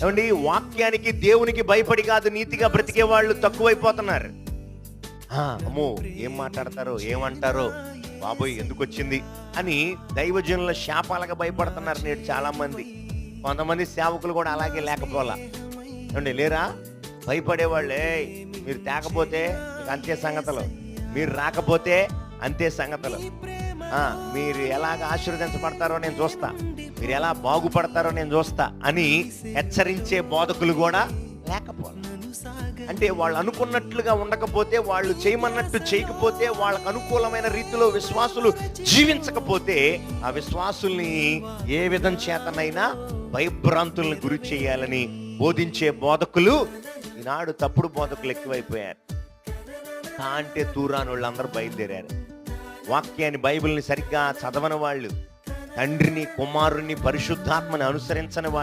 ఏమండి, వాక్యానికి దేవునికి భయపడి కాదు నీతిగా బ్రతికే వాళ్ళు తక్కువైపోతున్నారు. అమ్మో ఏం మాట్లాడతారో ఏమంటారో బాబోయ్ ఎందుకు వచ్చింది అని దైవజనుల శాపాలకు భయపడుతున్నారు నేడు చాలా మంది. కొంతమంది సేవకులు కూడా అలాగే లేకపోలా. ఏమండి లేరా భయపడేవాళ్ళే, మీరు తేకపోతే అంతే సంగతులు, మీరు రాకపోతే అంతే సంగతులు, మీరు ఎలాగ ఆశీర్వదించబడతారో నేను చూస్తా, మీరు ఎలా బాగుపడతారో నేను చూస్తా అని హెచ్చరించే బోధకులు కూడా లేకపోవాలి. అంటే వాళ్ళు అనుకున్నట్లుగా ఉండకపోతే, వాళ్ళు చేయమన్నట్టు చేయకపోతే, వాళ్ళకు అనుకూలమైన రీతిలో విశ్వాసులు జీవించకపోతే ఆ విశ్వాసుల్ని ఏ విధం చేతనైనా భయభ్రాంతుల్ని గురి చేయాలని బోధించే బోధకులు ఈనాడు తప్పుడు బోధకులు ఎక్కువైపోయారు. అంటే తూరాని వాళ్ళు అందరూ బయలుదేరారు. వాక్యాన్ని బైబిల్ని సరిగ్గా చదవని వాళ్ళు, తండ్రిని కుమారుని పరిశుద్ధాత్మని అనుసరించని వాళ్ళు,